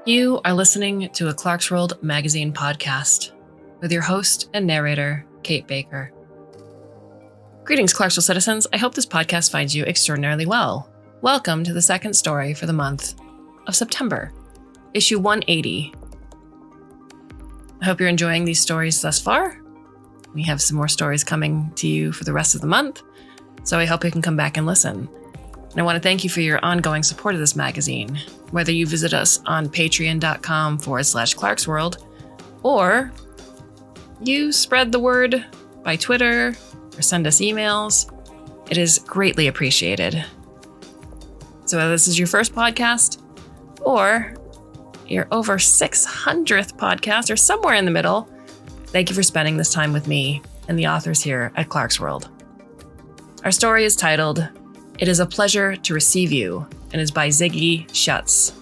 You are listening to a Clarkesworld Magazine podcast with your host and narrator, Kate Baker. Greetings, Clarksville citizens. I hope this podcast finds you extraordinarily well. Welcome to the second story for the month of September, issue 180. I hope you're enjoying these stories thus far. We have some more stories coming to you for the rest of the month, so I hope you can come back and listen. And I want to thank you for your ongoing support of this magazine, whether you visit us on patreon.com/Clarksworld, or you spread the word by Twitter or send us emails. It is greatly appreciated. So whether this is your first podcast or your over 600th podcast or somewhere in the middle, thank you for spending this time with me and the authors here at Clarkesworld. Our story is titled, "It is a Pleasure to Receive You," and is by Ziggy Schutz.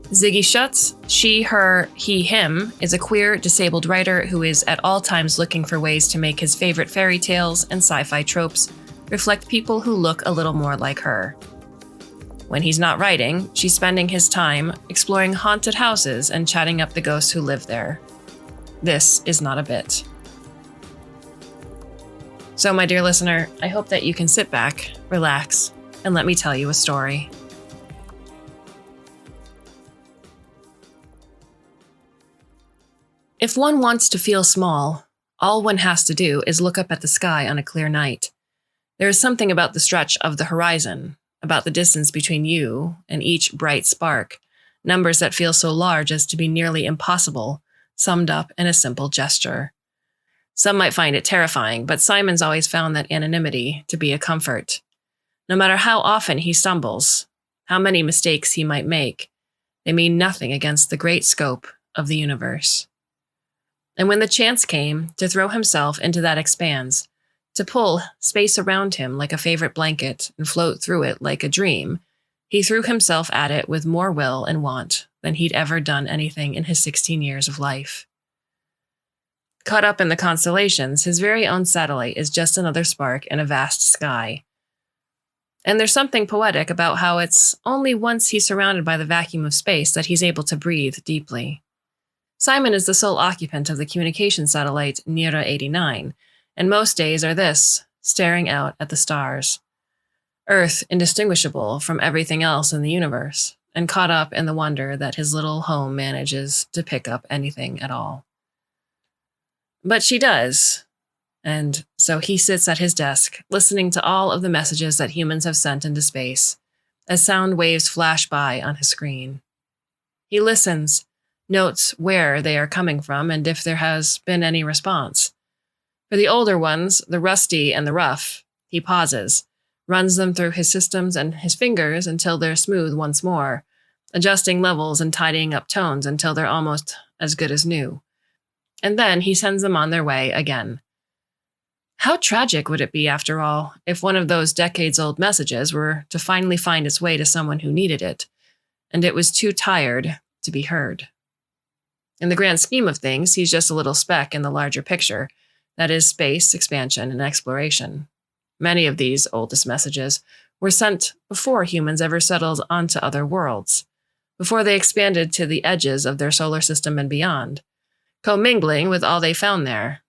Ziggy Schutz, she, her, he, him, is a queer, disabled writer who is at all times looking for ways to make his favorite fairy tales and sci-fi tropes reflect people who look a little more like her. When he's not writing, she's spending his time exploring haunted houses and chatting up the ghosts who live there. This is not a bit. So, my dear listener, I hope that you can sit back, relax, and let me tell you a story. If one wants to feel small, all one has to do is look up at the sky on a clear night. There is something about the stretch of the horizon, about the distance between you and each bright spark, numbers that feel so large as to be nearly impossible, summed up in a simple gesture. Some might find it terrifying, but Simon's always found that anonymity to be a comfort. No matter how often he stumbles, how many mistakes he might make, they mean nothing against the great scope of the universe. And when the chance came to throw himself into that expanse, to pull space around him like a favorite blanket and float through it like a dream, he threw himself at it with more will and want than he'd ever done anything in his 16 years of life. Caught up in the constellations, his very own satellite is just another spark in a vast sky. And there's something poetic about how it's only once he's surrounded by the vacuum of space that he's able to breathe deeply. Simon is the sole occupant of the communication satellite Nira 89, and most days are this, staring out at the stars. Earth indistinguishable from everything else in the universe, and caught up in the wonder that his little home manages to pick up anything at all. But she does, and so he sits at his desk, listening to all of the messages that humans have sent into space, as sound waves flash by on his screen. He listens, notes where they are coming from and if there has been any response. For the older ones, the rusty and the rough, he pauses, runs them through his systems and his fingers until they're smooth once more, adjusting levels and tidying up tones until they're almost as good as new. And then he sends them on their way again. How tragic would it be, after all, if one of those decades-old messages were to finally find its way to someone who needed it, and it was too tired to be heard? In the grand scheme of things, he's just a little speck in the larger picture, that is space, expansion, and exploration. Many of these oldest messages were sent before humans ever settled onto other worlds, before they expanded to the edges of their solar system and beyond, commingling with all they found there.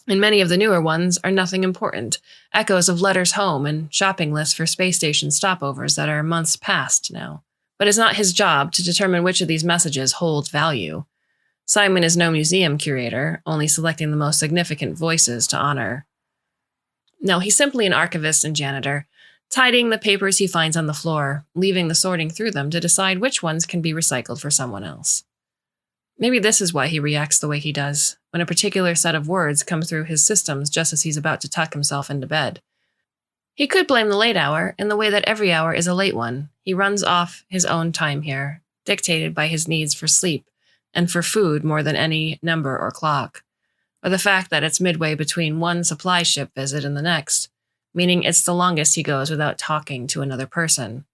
And many of the newer ones are nothing important, echoes of letters home and shopping lists for space station stopovers that are months past now. But it's not his job to determine which of these messages hold value. Simon is no museum curator, only selecting the most significant voices to honor. No, he's simply an archivist and janitor, tidying the papers he finds on the floor, leaving the sorting through them to decide which ones can be recycled for someone else. Maybe this is why he reacts the way he does, when a particular set of words come through his systems just as he's about to tuck himself into bed. He could blame the late hour in the way that every hour is a late one. He runs off his own time here, dictated by his needs for sleep and for food more than any number or clock, or the fact that it's midway between one supply ship visit and the next, meaning it's the longest he goes without talking to another person.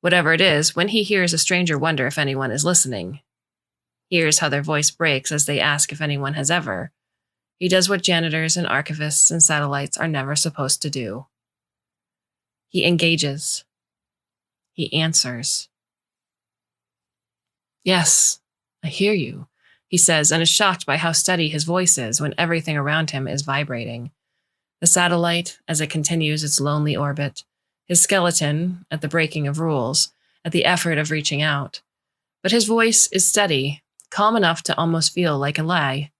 Whatever it is, when he hears a stranger wonder if anyone is listening, hears how their voice breaks as they ask if anyone has ever, he does what janitors and archivists and satellites are never supposed to do. He engages. He answers. Yes, I hear you, he says, and is shocked by how steady his voice is when everything around him is vibrating. The satellite, as it continues its lonely orbit, his skeleton at the breaking of rules, at the effort of reaching out. But his voice is steady, calm enough to almost feel like a lie,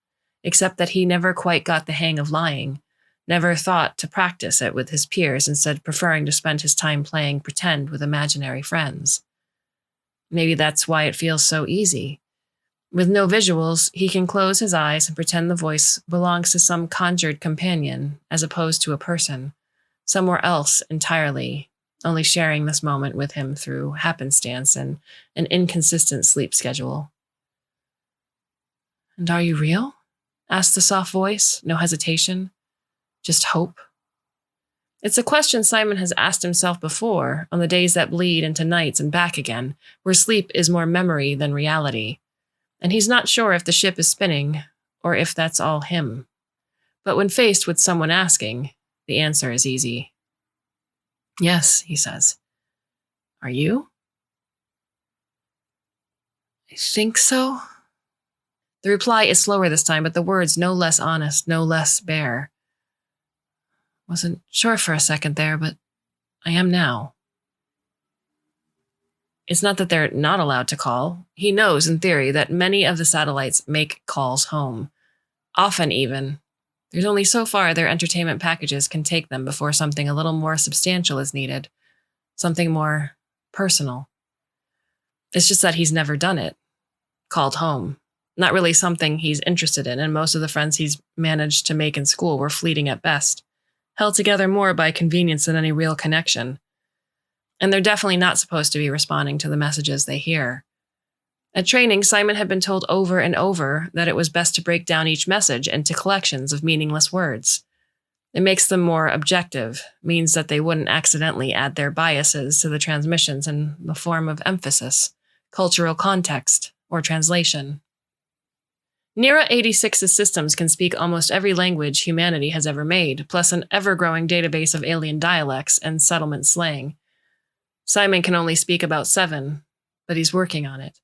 except that he never quite got the hang of lying, never thought to practice it with his peers, instead preferring to spend his time playing pretend with imaginary friends. Maybe that's why it feels so easy. With no visuals, he can close his eyes and pretend the voice belongs to some conjured companion as opposed to a person, somewhere else entirely, only sharing this moment with him through happenstance and an inconsistent sleep schedule. "And are you real?" asked the soft voice, no hesitation, just hope. It's a question Simon has asked himself before, on the days that bleed into nights and back again, where sleep is more memory than reality. And he's not sure if the ship is spinning or if that's all him. But when faced with someone asking, the answer is easy. "Yes," he says. "Are you?" "I think so." The reply is slower this time, but the words no less honest, no less bare. "Wasn't sure for a second there, but I am now." It's not that they're not allowed to call. He knows, in theory, that many of the satellites make calls home. Often even. There's only so far their entertainment packages can take them before something a little more substantial is needed. Something more personal. It's just that he's never done it. Called home. Not really something he's interested in, and most of the friends he's managed to make in school were fleeting at best. Held together more by convenience than any real connection. And they're definitely not supposed to be responding to the messages they hear. At training, Simon had been told over and over that it was best to break down each message into collections of meaningless words. It makes them more objective, means that they wouldn't accidentally add their biases to the transmissions in the form of emphasis, cultural context, or translation. NERA 86's systems can speak almost every language humanity has ever made, plus an ever-growing database of alien dialects and settlement slang. Simon can only speak about 7, but he's working on it.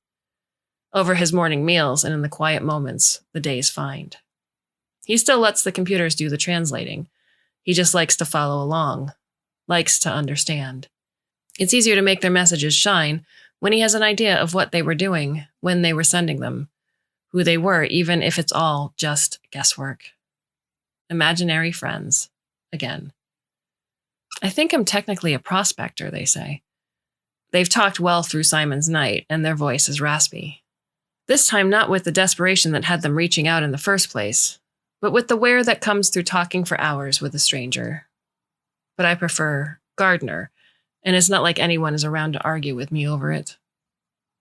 Over his morning meals and in the quiet moments the days find. He still lets the computers do the translating. He just likes to follow along, likes to understand. It's easier to make their messages shine when he has an idea of what they were doing, when they were sending them, who they were, even if it's all just guesswork. Imaginary friends, again. "I think I'm technically a prospector," they say. They've talked well through Simon's night, and their voice is raspy. This time not with the desperation that had them reaching out in the first place, but with the wear that comes through talking for hours with a stranger. But I prefer Gardner, and it's not like anyone is around to argue with me over it.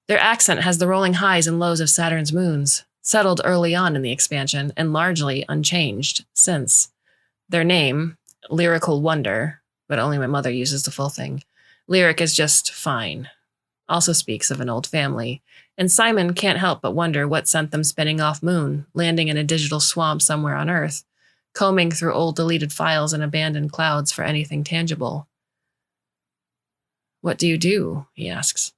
Their accent has the rolling highs and lows of Saturn's moons, settled early on in the expansion and largely unchanged since. Their name, Lyrical Wonder, but only my mother uses the full thing. Lyric is just fine. Also speaks of an old family, and Simon can't help but wonder what sent them spinning off Moon, landing in a digital swamp somewhere on Earth, combing through old deleted files and abandoned clouds for anything tangible. "What do you do?" he asks.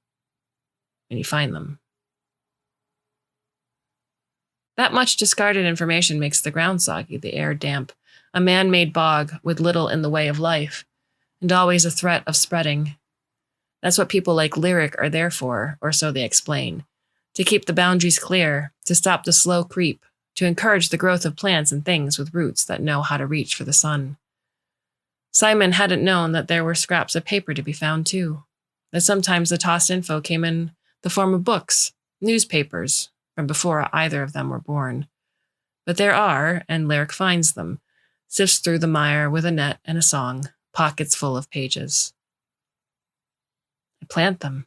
"When you find them." That much discarded information makes the ground soggy, the air damp, a man-made bog with little in the way of life, and always a threat of spreading. That's what people like Lyric are there for, or so they explain. To keep the boundaries clear, to stop the slow creep, to encourage the growth of plants and things with roots that know how to reach for the sun. Simon hadn't known that there were scraps of paper to be found too, that sometimes the tossed info came in the form of books, newspapers, from before either of them were born. But there are, and Lyric finds them, sifts through the mire with a net and a song, pockets full of pages. "I plant them."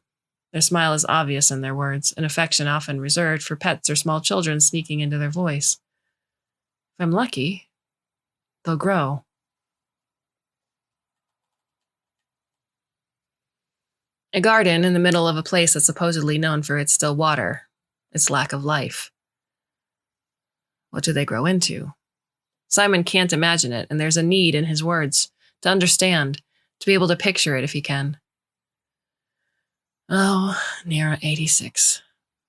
Their smile is obvious in their words, an affection often reserved for pets or small children sneaking into their voice. "If I'm lucky, they'll grow." A garden in the middle of a place that's supposedly known for its still water, its lack of life. What do they grow into? Simon can't imagine it, and there's a need in his words to understand, to be able to picture it if he can. "Oh, NERA 86.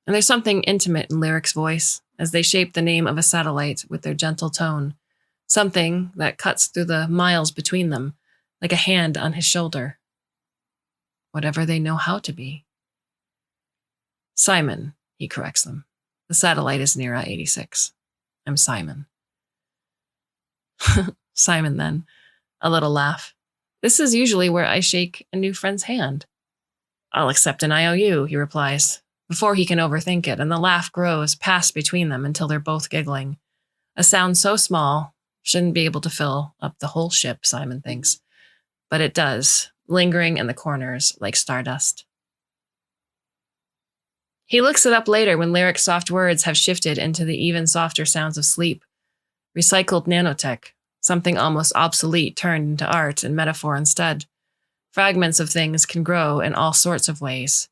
And there's something intimate in Lyric's voice as they shape the name of a satellite with their gentle tone, something that cuts through the miles between them like a hand on his shoulder. Whatever they know how to be. Simon, he corrects them. The satellite is near I-86. I'm Simon. Simon, then. A little laugh. This is usually where I shake a new friend's hand. I'll accept an IOU, he replies, before he can overthink it, and the laugh grows past between them until they're both giggling. A sound so small, shouldn't be able to fill up the whole ship, Simon thinks. But it does, lingering in the corners like stardust. He looks it up later when Lyric's soft words have shifted into the even softer sounds of sleep. Recycled nanotech, something almost obsolete turned into art and metaphor instead. Fragments of things can grow in all sorts of ways.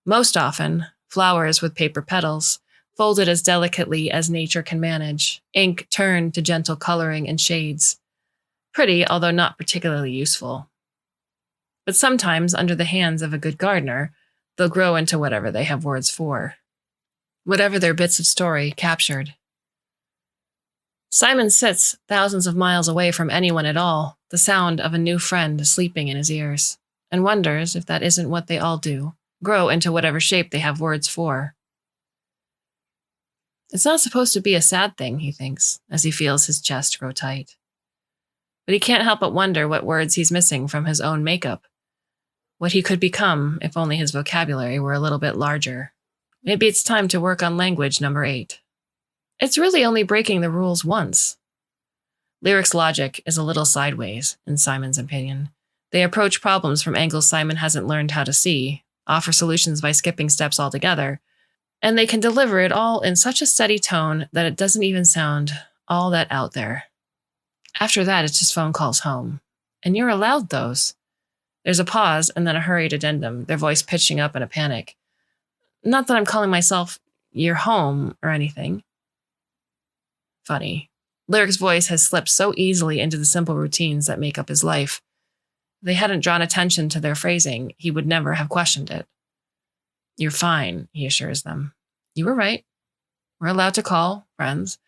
Most often, flowers with paper petals, folded as delicately as nature can manage, ink turned to gentle coloring and shades. Pretty, although not particularly useful. But sometimes, under the hands of a good gardener, they'll grow into whatever they have words for. Whatever their bits of story captured. Simon sits thousands of miles away from anyone at all, the sound of a new friend sleeping in his ears, and wonders if that isn't what they all do, grow into whatever shape they have words for. It's not supposed to be a sad thing, he thinks, as he feels his chest grow tight. But he can't help but wonder what words he's missing from his own makeup. What he could become if only his vocabulary were a little bit larger. Maybe it's time to work on language number 8. It's really only breaking the rules once. Lyric's logic is a little sideways, in Simon's opinion. They approach problems from angles Simon hasn't learned how to see, offer solutions by skipping steps altogether, and they can deliver it all in such a steady tone that it doesn't even sound all that out there. After that, it's just phone calls home. And you're allowed those. There's a pause and then a hurried addendum, their voice pitching up in a panic. Not that I'm calling myself your home or anything. Funny. Lyric's voice has slipped so easily into the simple routines that make up his life. If they hadn't drawn attention to their phrasing, he would never have questioned it. You're fine, he assures them. You were right. We're allowed to call friends,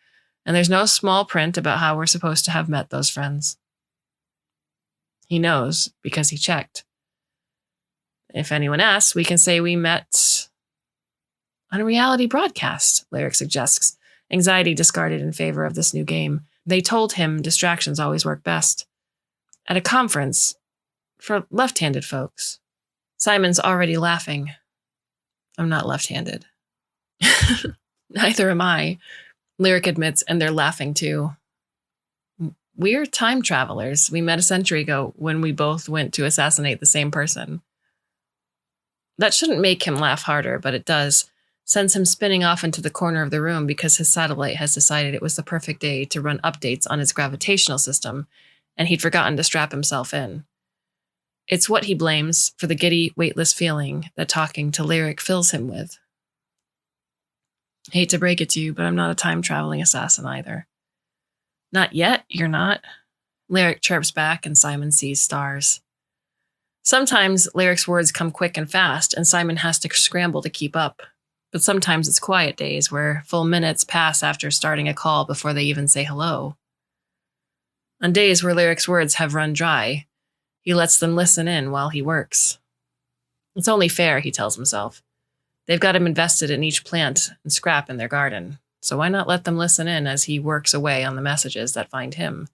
and there's no small print about how we're supposed to have met those friends. He knows because he checked. If anyone asks, we can say we met on a reality broadcast, Lyric suggests, anxiety discarded in favor of this new game. They told him distractions always work best. At a conference for left-handed folks. Simon's already laughing. I'm not left-handed. Neither am I, Lyric admits, and they're laughing too. We're time travelers. We met a century ago when we both went to assassinate the same person. That shouldn't make him laugh harder, but it does. Sends him spinning off into the corner of the room because his satellite has decided it was the perfect day to run updates on its gravitational system, and he'd forgotten to strap himself in. It's what he blames for the giddy, weightless feeling that talking to Lyric fills him with. Hate to break it to you, but I'm not a time-traveling assassin either. Not yet, you're not. Lyric chirps back and Simon sees stars. Sometimes Lyric's words come quick and fast, and Simon has to scramble to keep up. But sometimes it's quiet days where full minutes pass after starting a call before they even say hello. On days where Lyric's words have run dry, he lets them listen in while he works. It's only fair, he tells himself. They've got him invested in each plant and scrap in their garden, so why not let them listen in as he works away on the messages that find him?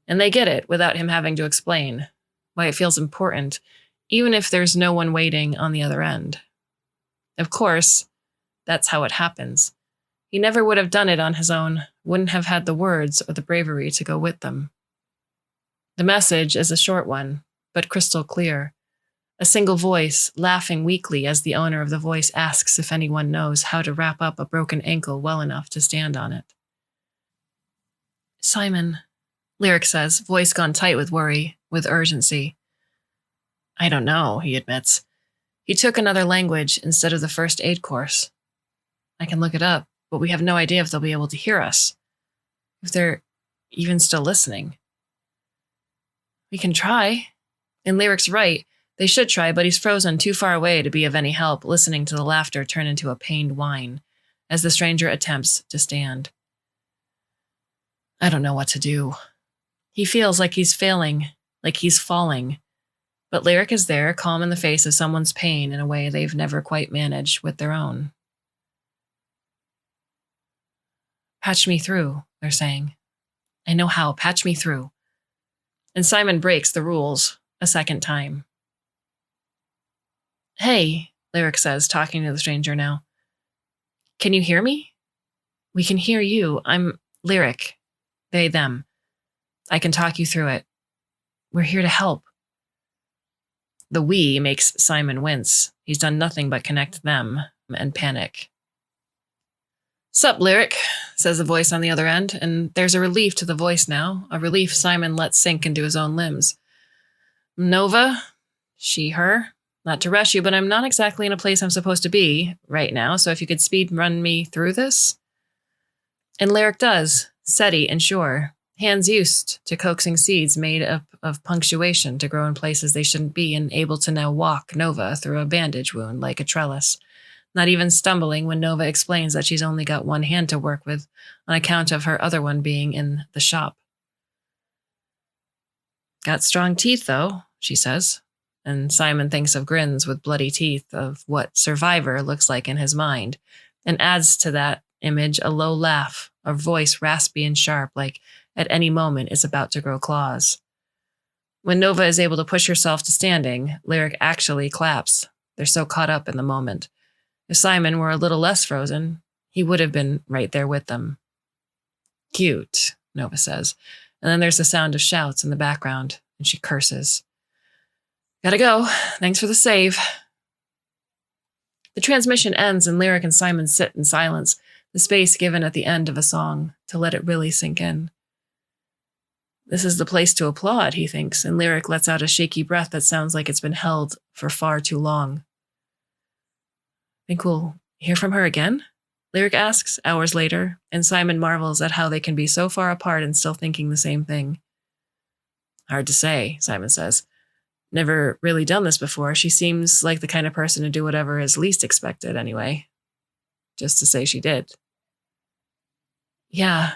And they get it without him having to explain why it feels important, even if there's no one waiting on the other end. Of course, that's how it happens. He never would have done it on his own, wouldn't have had the words or the bravery to go with them. The message is a short one, but crystal clear. A single voice, laughing weakly as the owner of the voice asks if anyone knows how to wrap up a broken ankle well enough to stand on it. Simon, Lyric says, voice gone tight with worry, with urgency. I don't know, he admits. He took another language instead of the first aid course. I can look it up, but we have no idea if they'll be able to hear us. If they're even still listening. We can try. And Lyric's right. They should try, but he's frozen too far away to be of any help, listening to the laughter turn into a pained whine as the stranger attempts to stand. I don't know what to do. He feels like he's failing, like he's falling. But Lyric is there, calm in the face of someone's pain in a way they've never quite managed with their own. Patch me through, they're saying. I know how, patch me through. And Simon breaks the rules a second time. Hey, Lyric says, talking to the stranger now. Can you hear me? We can hear you. I'm Lyric. They, them. I can talk you through it. We're here to help. The we makes Simon wince. He's done nothing but connect them and panic. Sup, Lyric, says the voice on the other end, and there's a relief to the voice now, a relief Simon lets sink into his own limbs. Nova, she, her, not to rush you, but I'm not exactly in a place I'm supposed to be right now, so if you could speed run me through this? And Lyric does, steady and sure, hands used to coaxing seeds made up of punctuation to grow in places they shouldn't be, and able to now walk Nova through a bandage wound like a trellis, not even stumbling when Nova explains that she's only got one hand to work with on account of her other one being in the shop. Got strong teeth, though, she says, and Simon thinks of grins with bloody teeth of what Survivor looks like in his mind, and adds to that image a low laugh, a voice raspy and sharp, like at any moment is about to grow claws. When Nova is able to push herself to standing, Lyric actually claps. They're so caught up in the moment. If Simon were a little less frozen, he would have been right there with them. Cute, Nova says. And then there's the sound of shouts in the background, and she curses. Gotta go. Thanks for the save. The transmission ends, and Lyric and Simon sit in silence, the space given at the end of a song to let it really sink in. This is the place to applaud, he thinks, and Lyric lets out a shaky breath that sounds like it's been held for far too long. Think we'll hear from her again? Lyric asks, hours later, and Simon marvels at how they can be so far apart and still thinking the same thing. Hard to say, Simon says. Never really done this before. She seems like the kind of person to do whatever is least expected, anyway. Just to say she did. Yeah.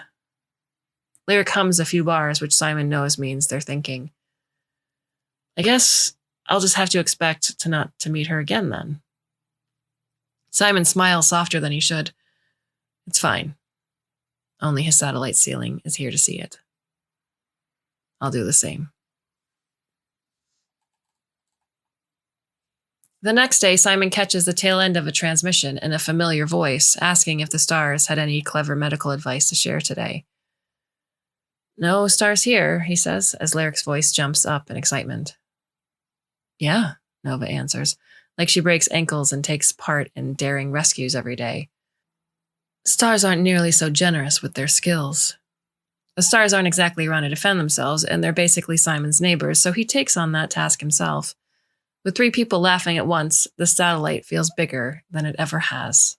Lyric hums a few bars, which Simon knows means they're thinking. I guess I'll just have to expect to not to meet her again, then. Simon smiles softer than he should. It's fine. Only his satellite ceiling is here to see it. I'll do the same. The next day, Simon catches the tail end of a transmission in a familiar voice, asking if the stars had any clever medical advice to share today. No stars here, he says, as Lyric's voice jumps up in excitement. Yeah, Nova answers, like she breaks ankles and takes part in daring rescues every day. Stars aren't nearly so generous with their skills. The stars aren't exactly around to defend themselves, and they're basically Simon's neighbors, so he takes on that task himself. With 3 people laughing at once, the satellite feels bigger than it ever has.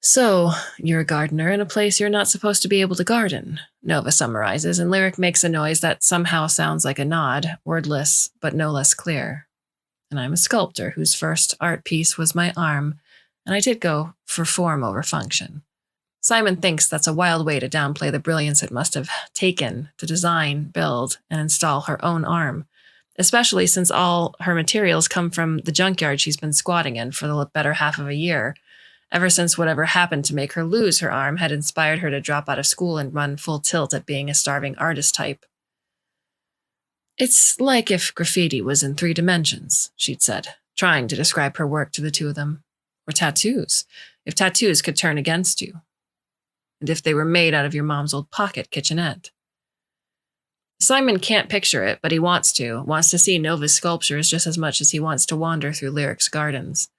So, you're a gardener in a place you're not supposed to be able to garden, Nova summarizes, and Lyric makes a noise that somehow sounds like a nod, wordless but no less clear. And I'm a sculptor whose first art piece was my arm, and I did go for form over function. Simon thinks that's a wild way to downplay the brilliance it must have taken to design, build, and install her own arm, especially since all her materials come from the junkyard she's been squatting in for the better half of a year, ever since whatever happened to make her lose her arm had inspired her to drop out of school and run full tilt at being a starving artist type. It's like if graffiti was in 3 dimensions, she'd said, trying to describe her work to the 2 of them. Or tattoos, if tattoos could turn against you. And if they were made out of your mom's old pocket kitchenette. Simon can't picture it, but he wants to see Nova's sculptures just as much as he wants to wander through Lyric's gardens.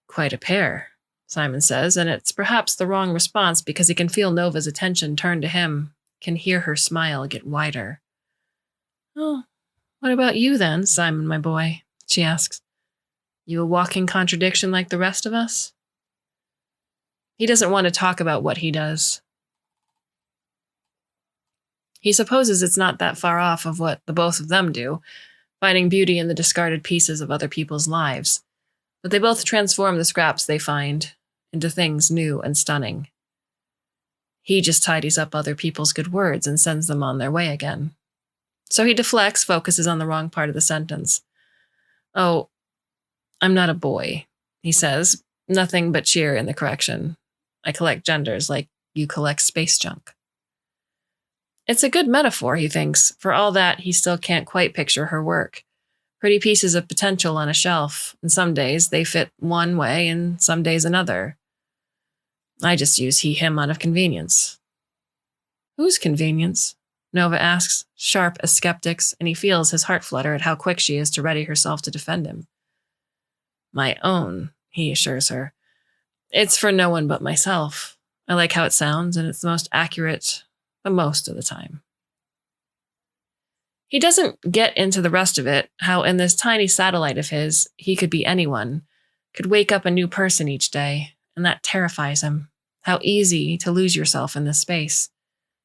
Quite a pair, Simon says, and it's perhaps the wrong response because he can feel Nova's attention turn to him, can hear her smile get wider. Oh, what about you then, Simon, my boy? She asks. You a walking contradiction like the rest of us? He doesn't want to talk about what he does. He supposes it's not that far off of what the both of them do, finding beauty in the discarded pieces of other people's lives. But they both transform the scraps they find into things new and stunning. He just tidies up other people's good words and sends them on their way again. So he deflects, focuses on the wrong part of the sentence. "Oh, I'm not a boy," he says, nothing but cheer in the correction. "I collect genders like you collect space junk." It's a good metaphor, he thinks. For all that, he still can't quite picture her work. Pretty pieces of potential on a shelf, and some days they fit one way and some days another. I just use he, him out of convenience. Whose convenience? Nova asks, sharp as skeptics, and he feels his heart flutter at how quick she is to ready herself to defend him. "My own," he assures her. "It's for no one but myself. I like how it sounds, and it's the most accurate the most of the time." He doesn't get into the rest of it, how in this tiny satellite of his, he could be anyone, could wake up a new person each day, and that terrifies him. How easy to lose yourself in this space.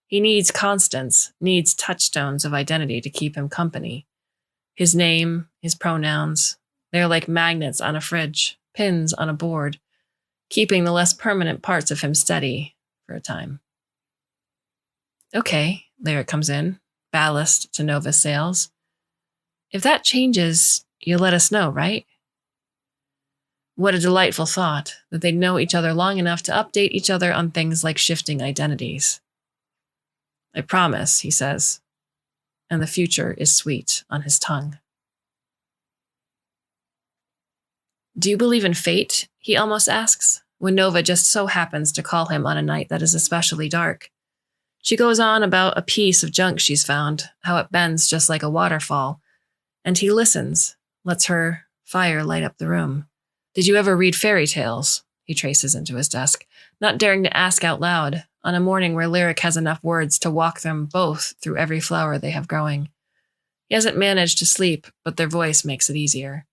He needs constants, needs touchstones of identity to keep him company. His name, his pronouns, they're like magnets on a fridge, pins on a board, keeping the less permanent parts of him steady for a time. "Okay," Lyric comes in, ballast to Nova's sails. "If that changes, you'll let us know, right?" What a delightful thought, that they'd know each other long enough to update each other on things like shifting identities. "I promise," he says, and the future is sweet on his tongue. "Do you believe in fate?" he almost asks, when Nova just so happens to call him on a night that is especially dark. She goes on about a piece of junk she's found, how it bends just like a waterfall, and he listens, lets her fire light up the room. "Did you ever read fairy tales?" He traces into his desk, not daring to ask out loud, on a morning where Lyric has enough words to walk them both through every flower they have growing. He hasn't managed to sleep, but their voice makes it easier.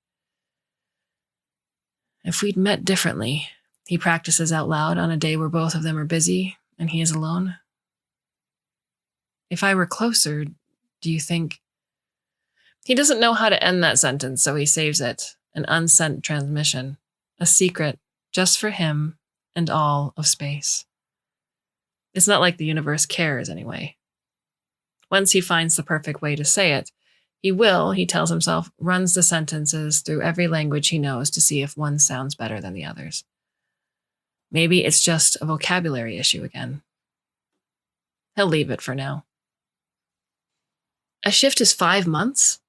"If we'd met differently," he practices out loud on a day where both of them are busy and he is alone. "If I were closer, do you think..." He doesn't know how to end that sentence, so he saves it, an unsent transmission, a secret just for him and all of space. It's not like the universe cares anyway. Once he finds the perfect way to say it, he will, he tells himself, runs the sentences through every language he knows to see if one sounds better than the others. Maybe it's just a vocabulary issue again. He'll leave it for now. A shift is 5 months?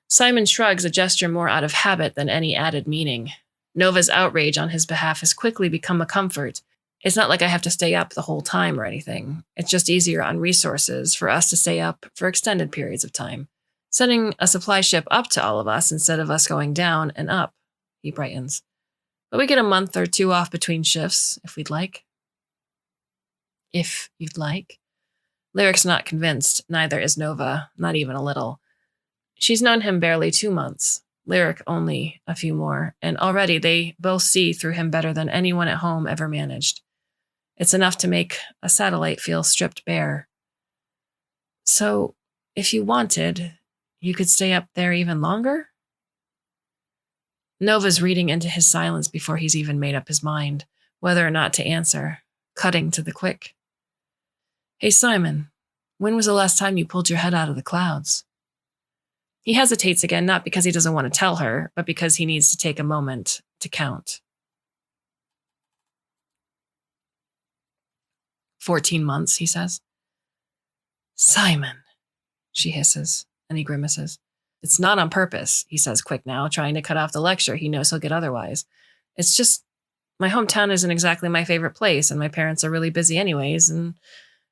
Simon shrugs, a gesture more out of habit than any added meaning. Nova's outrage on his behalf has quickly become a comfort. It's not like I have to stay up the whole time or anything. It's just easier on resources for us to stay up for extended periods of time. Sending a supply ship up to all of us instead of us going down and up, he brightens. But we get a month or two off between shifts, if we'd like. If you'd like. Lyric's not convinced, neither is Nova, not even a little. She's known him barely 2 months, Lyric only a few more, and already they both see through him better than anyone at home ever managed. It's enough to make a satellite feel stripped bare. "So, if you wanted, you could stay up there even longer?" Nova's reading into his silence before he's even made up his mind, whether or not to answer, cutting to the quick. "Hey, Simon, when was the last time you pulled your head out of the clouds?" He hesitates again, not because he doesn't want to tell her, but because he needs to take a moment to count. 14 months, he says. "Simon," she hisses, and he grimaces. "It's not on purpose," he says quick now, trying to cut off the lecture he knows he'll get otherwise. "It's just, my hometown isn't exactly my favorite place, and my parents are really busy anyways, and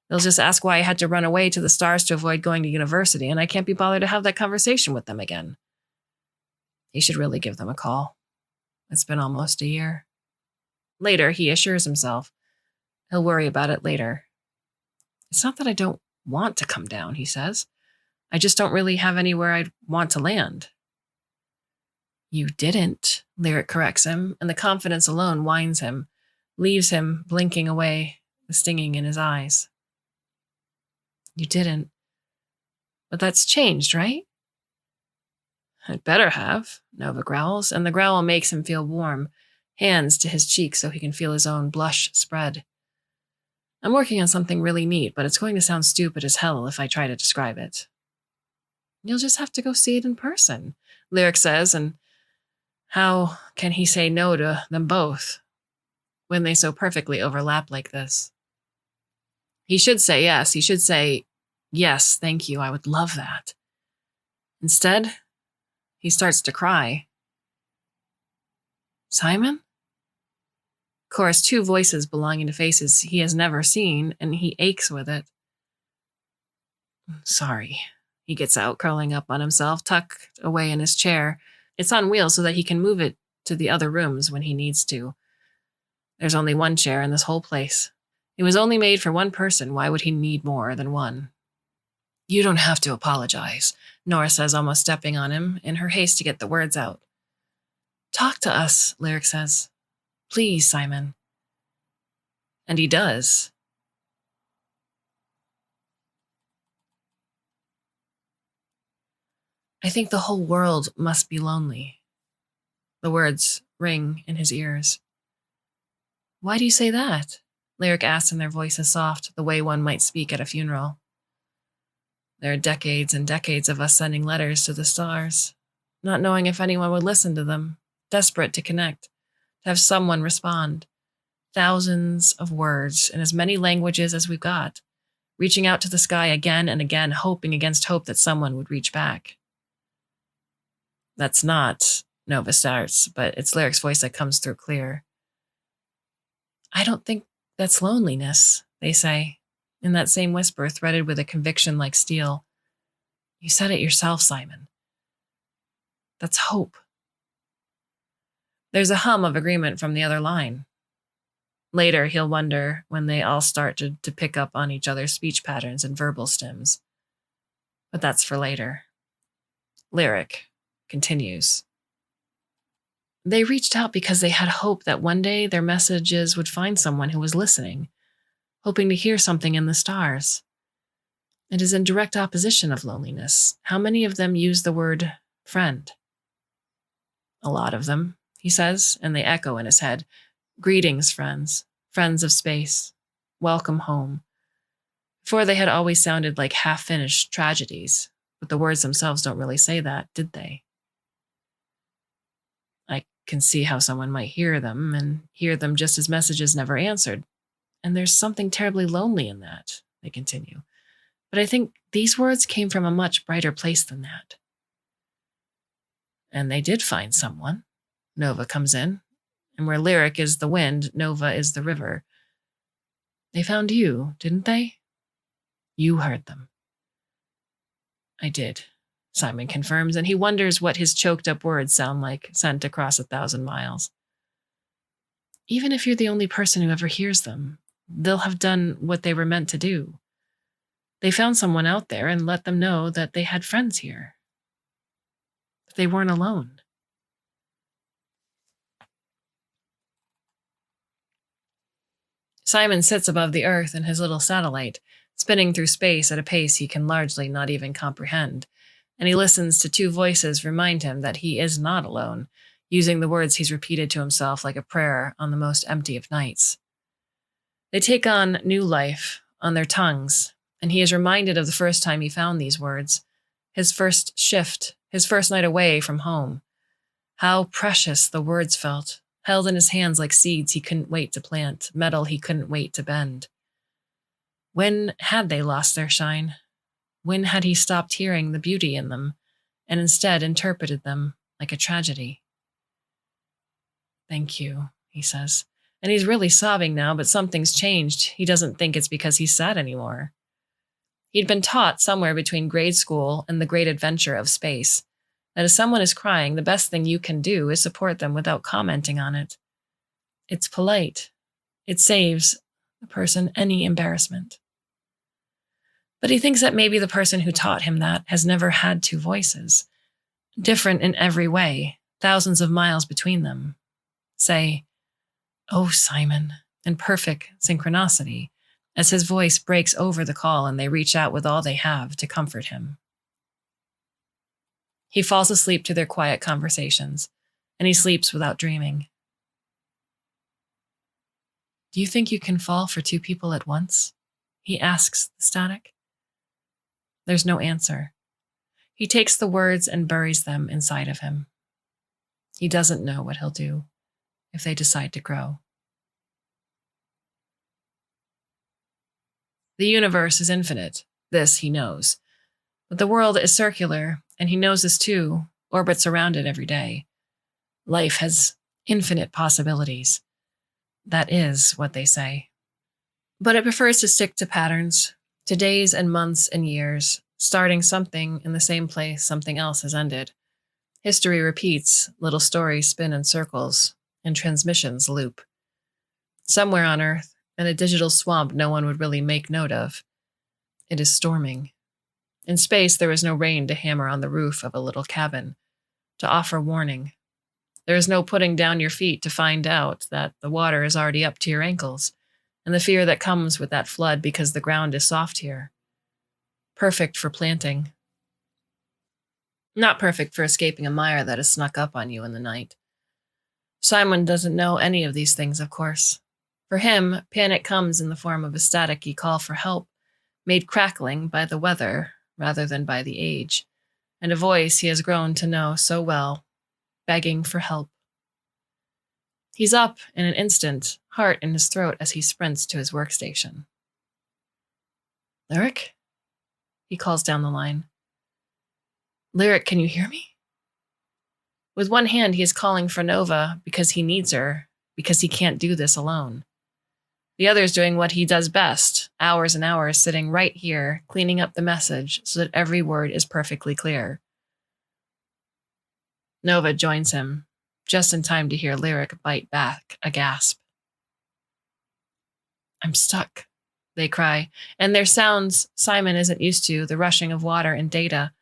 they'll just ask why I had to run away to the stars to avoid going to university, and I can't be bothered to have that conversation with them again." He should really give them a call. It's been almost a year. Later, he assures himself. He'll worry about it later. "It's not that I don't want to come down," he says. "I just don't really have anywhere I'd want to land." "You didn't," Lyric corrects him, and the confidence alone winds him, leaves him blinking away, the stinging in his eyes. "You didn't. But that's changed, right?" I'd better have, Nova growls, and the growl makes him feel warm, hands to his cheeks so he can feel his own blush spread. I'm working on something really neat, but it's going to sound stupid as hell if I try to describe it. You'll just have to go see it in person, Lyric says, and how can he say no to them both when they so perfectly overlap like this? He should say yes. He should say, yes, thank you, I would love that. Instead, he starts to cry. Simon? Chorus, two voices belonging to faces he has never seen, and he aches with it. Sorry, he gets out, curling up on himself, tucked away in his chair. It's on wheels so that he can move it to the other rooms when he needs to. There's only one chair in this whole place. It was only made for one person. Why would he need more than one? You don't have to apologize, Nora says, almost stepping on him in her haste to get the words out. Talk to us, Lyric says. Please, Simon. And he does. I think the whole world must be lonely. The words ring in his ears. Why do you say that? Lyric asks in their voices soft, the way one might speak at a funeral. There are decades and decades of us sending letters to the stars, not knowing if anyone would listen to them, desperate to connect, to have someone respond. Thousands of words in as many languages as we've got, reaching out to the sky again and again, hoping against hope that someone would reach back. That's not, Nova starts, but it's Lyric's voice that comes through clear. I don't think that's loneliness, they say, in that same whisper threaded with a conviction like steel. You said it yourself, Simon. That's hope. There's a hum of agreement from the other line. Later, he'll wonder when they all start to pick up on each other's speech patterns and verbal stems. But that's for later. Lyric continues. They reached out because they had hope that one day their messages would find someone who was listening, hoping to hear something in the stars. It is in direct opposition of loneliness. How many of them use the word friend? A lot of them, he says, and they echo in his head. Greetings, friends, friends of space, welcome home. Before they had always sounded like half-finished tragedies, but the words themselves don't really say that, did they? I can see how someone might hear them and hear them just as messages never answered. And there's something terribly lonely in that, they continue. But I think these words came from a much brighter place than that. And they did find someone. Nova comes in. And where Lyric is the wind, Nova is the river. They found you, didn't they? You heard them. I did, Simon confirms, and he wonders what his choked-up words sound like sent across 1,000 miles. Even if you're the only person who ever hears them, they'll have done what they were meant to do. They found someone out there and let them know that they had friends here. That they weren't alone. Simon sits above the Earth in his little satellite, spinning through space at a pace he can largely not even comprehend, and he listens to two voices remind him that he is not alone, using the words he's repeated to himself like a prayer on the most empty of nights. They take on new life on their tongues, and he is reminded of the first time he found these words, his first shift, his first night away from home. How precious the words felt, held in his hands like seeds he couldn't wait to plant, metal he couldn't wait to bend. When had they lost their shine? When had he stopped hearing the beauty in them, and instead interpreted them like a tragedy? Thank you, he says. And he's really sobbing now, but something's changed. He doesn't think it's because he's sad anymore. He'd been taught somewhere between grade school and the great adventure of space that if someone is crying, the best thing you can do is support them without commenting on it. It's polite. It saves the person any embarrassment. But he thinks that maybe the person who taught him that has never had two voices, different in every way, thousands of miles between them. Say, "Oh, Simon," in perfect synchronicity, as his voice breaks over the call and they reach out with all they have to comfort him. He falls asleep to their quiet conversations, and he sleeps without dreaming. Do you think you can fall for two people at once? He asks the static. There's no answer. He takes the words and buries them inside of him. He doesn't know what he'll do if they decide to grow. The universe is infinite. This he knows. But the world is circular, and he knows this too, orbits around it every day. Life has infinite possibilities. That is what they say. But it prefers to stick to patterns, to days and months and years, starting something in the same place something else has ended. History repeats, little stories spin in circles, and transmissions loop. Somewhere on Earth, in a digital swamp no one would really make note of, it is storming. In space, there is no rain to hammer on the roof of a little cabin, to offer warning. There is no putting down your feet to find out that the water is already up to your ankles, and the fear that comes with that flood because the ground is soft here. Perfect for planting. Not perfect for escaping a mire that has snuck up on you in the night. Simon doesn't know any of these things, of course. For him, panic comes in the form of a staticky call for help, made crackling by the weather rather than by the age, and a voice he has grown to know so well, begging for help. He's up in an instant, heart in his throat as he sprints to his workstation. Lyric? He calls down the line. Lyric, can you hear me? With one hand, he is calling for Nova because he needs her, because he can't do this alone. The other is doing what he does best, hours and hours sitting right here, cleaning up the message so that every word is perfectly clear. Nova joins him, just in time to hear Lyric bite back a gasp. I'm stuck, they cry, and their sounds Simon isn't used to, the rushing of water and data,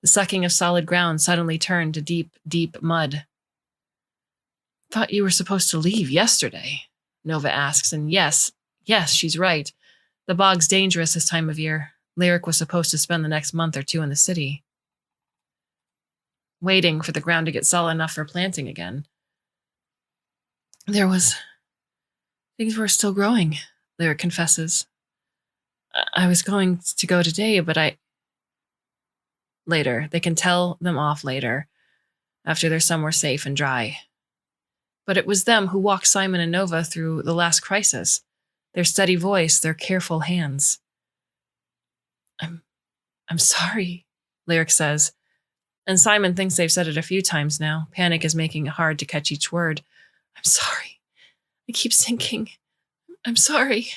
the sucking of solid ground suddenly turned to deep, deep mud. Thought you were supposed to leave yesterday, Nova asks, and yes, she's right. The bog's dangerous this time of year. Lyric was supposed to spend the next month or two in the city, waiting for the ground to get solid enough for planting again. Things were still growing, Lyric confesses. I was going to go today, but Later, they can tell them off later, after they're somewhere safe and dry. But it was them who walked Simon and Nova through the last crisis. Their steady voice, their careful hands. I'm sorry, Lyric says. And Simon thinks they've said it a few times now. Panic is making it hard to catch each word. I'm sorry. I keep sinking. I'm sorry.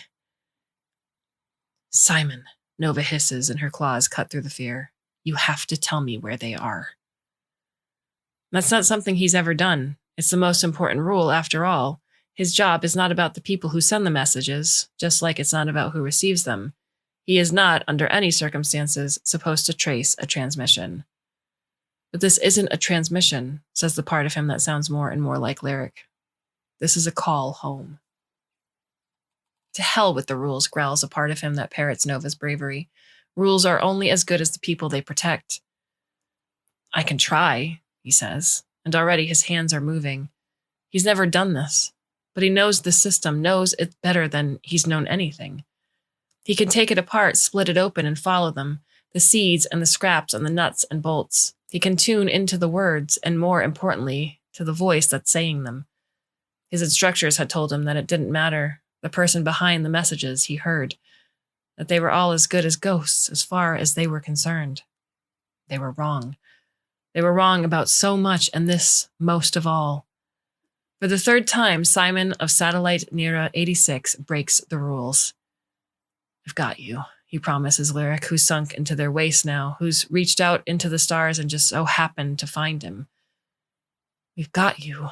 Simon, Nova hisses and her claws cut through the fear. You have to tell me where they are. That's not something he's ever done. It's the most important rule, after all. His job is not about the people who send the messages, just like it's not about who receives them. He is not, under any circumstances, supposed to trace a transmission. But this isn't a transmission, says the part of him that sounds more and more like Lyric. This is a call home. To hell with the rules, growls a part of him that parrots Nova's bravery. Rules are only as good as the people they protect. I can try, he says, and already his hands are moving. He's never done this, but he knows the system, knows it better than he's known anything. He can take it apart, split it open, and follow them, the seeds and the scraps and the nuts and bolts. He can tune into the words, and more importantly, to the voice that's saying them. His instructors had told him that it didn't matter, the person behind the messages he heard, that they were all as good as ghosts as far as they were concerned. They were wrong. They were wrong about so much, and this most of all. For the third time, Simon of Satellite Nera 86 breaks the rules. I've got you, he promises Lyric, who's sunk into their waist now, who's reached out into the stars and just so happened to find him. We've got you,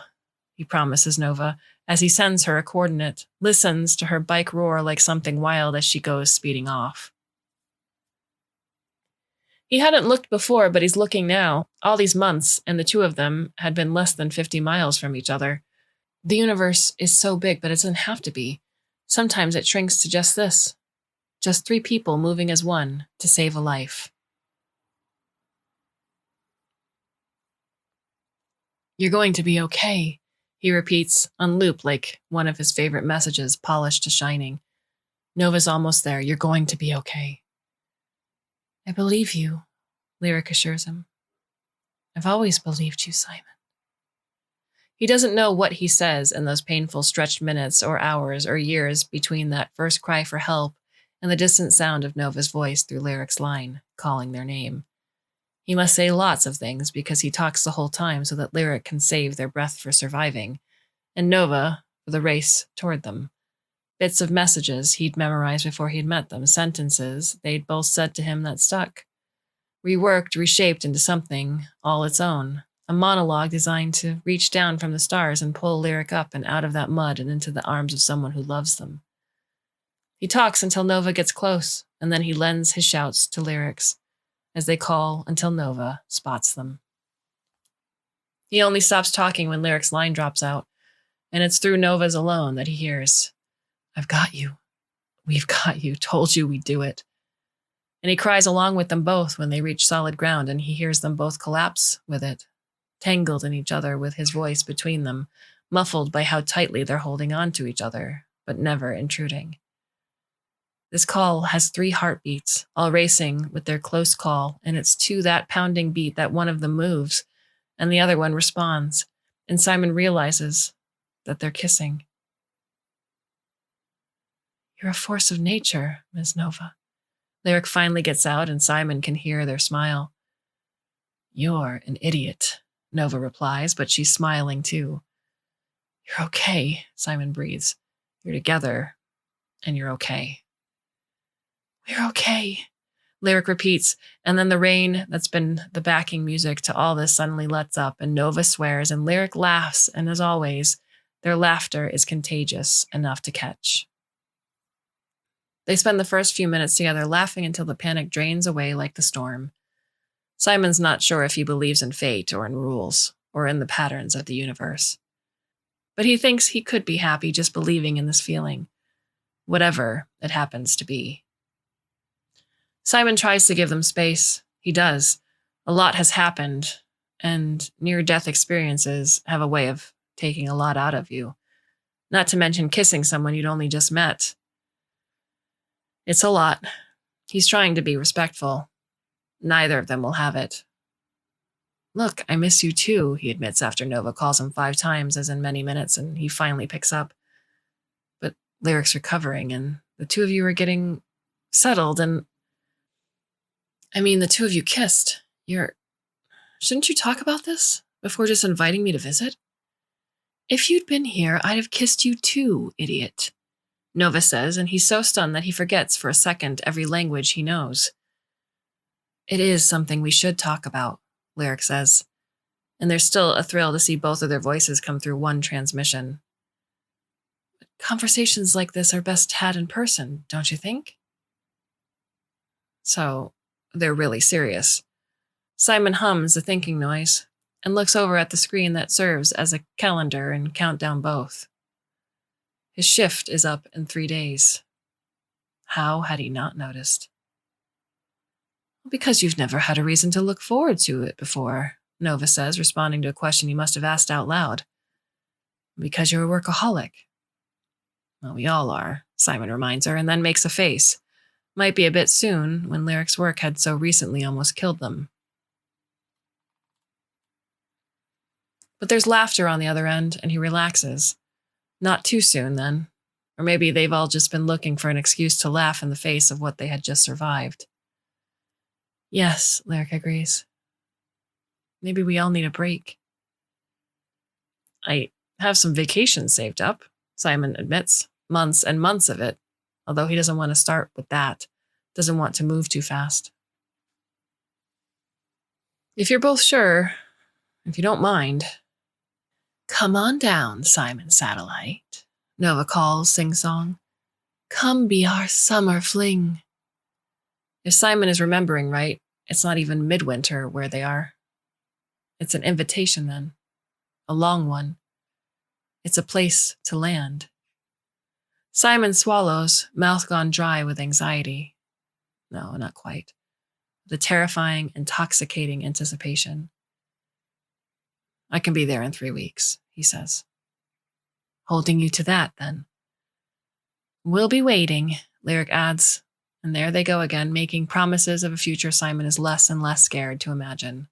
he promises Nova, as he sends her a coordinate, listens to her bike roar like something wild as she goes speeding off. He hadn't looked before, but he's looking now. All these months, and the two of them had been less than 50 miles from each other. The universe is so big, but it doesn't have to be. Sometimes it shrinks to just this. Just 3 people moving as one to save a life. You're going to be okay, he repeats on loop like one of his favorite messages polished to shining. Nova's almost there. You're going to be okay. I believe you, Lyric assures him. I've always believed you, Simon. He doesn't know what he says in those painful stretched minutes or hours or years between that first cry for help and the distant sound of Nova's voice through Lyric's line, calling their name. He must say lots of things because he talks the whole time so that Lyric can save their breath for surviving, and Nova for the race toward them. Bits of messages he'd memorized before he'd met them, sentences they'd both said to him that stuck. Reworked, reshaped into something all its own. A monologue designed to reach down from the stars and pull Lyric up and out of that mud and into the arms of someone who loves them. He talks until Nova gets close, and then he lends his shouts to Lyric's as they call until Nova spots them. He only stops talking when Lyric's line drops out, and it's through Nova's alone that he hears, I've got you. We've got you. Told you we'd do it. And he cries along with them both when they reach solid ground, and he hears them both collapse with it, tangled in each other with his voice between them, muffled by how tightly they're holding on to each other, but never intruding. This call has 3 heartbeats, all racing with their close call, and it's to that pounding beat that one of them moves, and the other one responds, and Simon realizes that they're kissing. You're a force of nature, Miss Nova. Lyric finally gets out, and Simon can hear their smile. You're an idiot, Nova replies, but she's smiling too. You're okay, Simon breathes. You're together, and you're okay. We're okay, Lyric repeats, and then the rain that's been the backing music to all this suddenly lets up, and Nova swears, and Lyric laughs, and as always, their laughter is contagious enough to catch. They spend the first few minutes together laughing until the panic drains away like the storm. Simon's not sure if he believes in fate or in rules or in the patterns of the universe. But he thinks he could be happy just believing in this feeling, whatever it happens to be. Simon tries to give them space. He does. A lot has happened, and near-death experiences have a way of taking a lot out of you. Not to mention kissing someone you'd only just met. It's a lot. He's trying to be respectful. Neither of them will have it. Look, I miss you too, he admits after Nova calls him 5 times, as in many minutes, and he finally picks up. But Lyric's recovering, and the 2 of you are getting settled, and the 2 of you kissed. Shouldn't you talk about this before just inviting me to visit? If you'd been here, I'd have kissed you too, idiot, Nova says, and he's so stunned that he forgets for a second every language he knows. It is something we should talk about, Lyric says, and there's still a thrill to see both of their voices come through one transmission. But conversations like this are best had in person, don't you think? So, they're really serious. Simon hums a thinking noise and looks over at the screen that serves as a calendar and count down both. His shift is up in 3 days. How had he not noticed? Because you've never had a reason to look forward to it before, Nova says, responding to a question he must have asked out loud. Because you're a workaholic. Well, we all are, Simon reminds her, and then makes a face. Might be a bit soon, when Lyric's work had so recently almost killed them. But there's laughter on the other end, and he relaxes. Not too soon, then. Or maybe they've all just been looking for an excuse to laugh in the face of what they had just survived. Yes, Lyric agrees. Maybe we all need a break. I have some vacations saved up, Simon admits. Months and months of it. Although he doesn't want to start with that. Doesn't want to move too fast. If you're both sure, if you don't mind. Come on down, Simon Satellite, Nova calls sing-song. Come be our summer fling. If Simon is remembering right, it's not even midwinter where they are. It's an invitation then. A long one. It's a place to land. Simon swallows, mouth gone dry with anxiety. No, not quite. The terrifying, intoxicating anticipation. I can be there in 3 weeks, he says. Holding you to that, then. We'll be waiting, Lyric adds, and there they go again, making promises of a future Simon is less and less scared to imagine.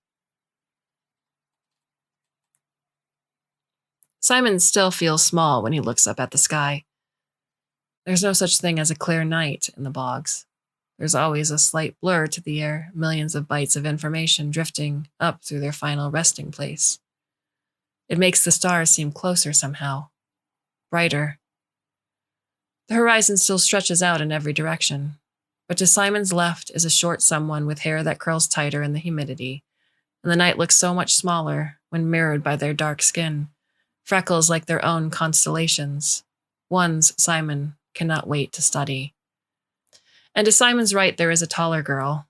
Simon still feels small when he looks up at the sky. There's no such thing as a clear night in the bogs. There's always a slight blur to the air, millions of bytes of information drifting up through their final resting place. It makes the stars seem closer somehow, brighter. The horizon still stretches out in every direction, but to Simon's left is a short someone with hair that curls tighter in the humidity, and the night looks so much smaller when mirrored by their dark skin, freckles like their own constellations, ones Simon cannot wait to study. And to Simon's right there is a taller girl,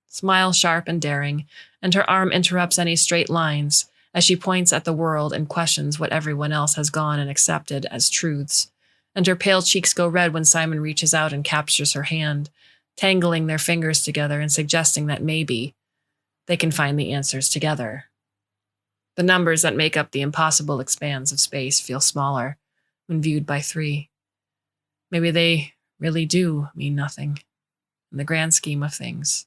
smile sharp and daring, and her arm interrupts any straight lines as she points at the world and questions what everyone else has gone and accepted as truths, and her pale cheeks go red when Simon reaches out and captures her hand, tangling their fingers together and suggesting that maybe they can find the answers together. The numbers that make up the impossible expanse of space feel smaller when viewed by 3. Maybe they really do mean nothing in the grand scheme of things.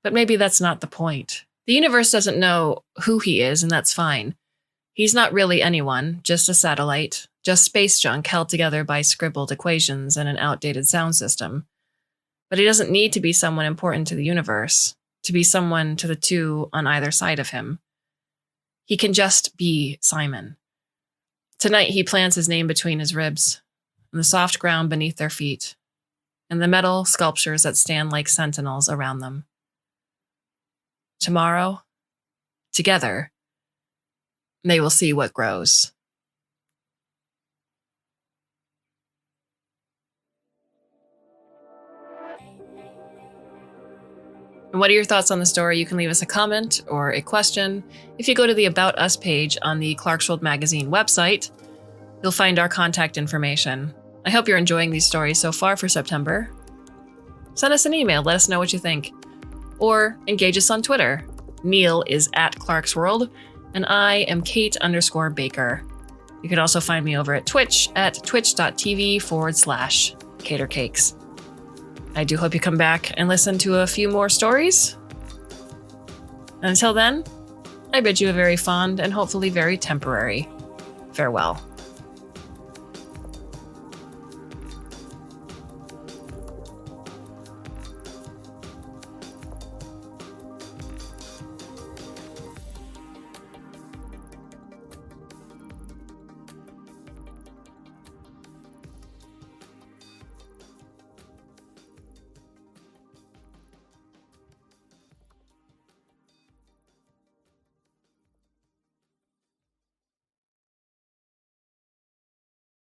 But maybe that's not the point. The universe doesn't know who he is, and that's fine. He's not really anyone, just a satellite, just space junk held together by scribbled equations and an outdated sound system. But he doesn't need to be someone important to the universe, to be someone to the 2 on either side of him. He can just be Simon. Tonight he plants his name between his ribs, and the soft ground beneath their feet, and the metal sculptures that stand like sentinels around them. Tomorrow, together, they will see what grows. And what are your thoughts on the story? You can leave us a comment or a question. If you go to the About Us page on the Clarkesworld Magazine website, you'll find our contact information. I hope you're enjoying these stories so far for September. Send us an email, let us know what you think. Or engage us on Twitter. Neil is at Clarkesworld, and I am Kate_Baker. You can also find me over at Twitch at twitch.tv/catercakes. I do hope you come back and listen to a few more stories. Until then, I bid you a very fond and hopefully very temporary farewell.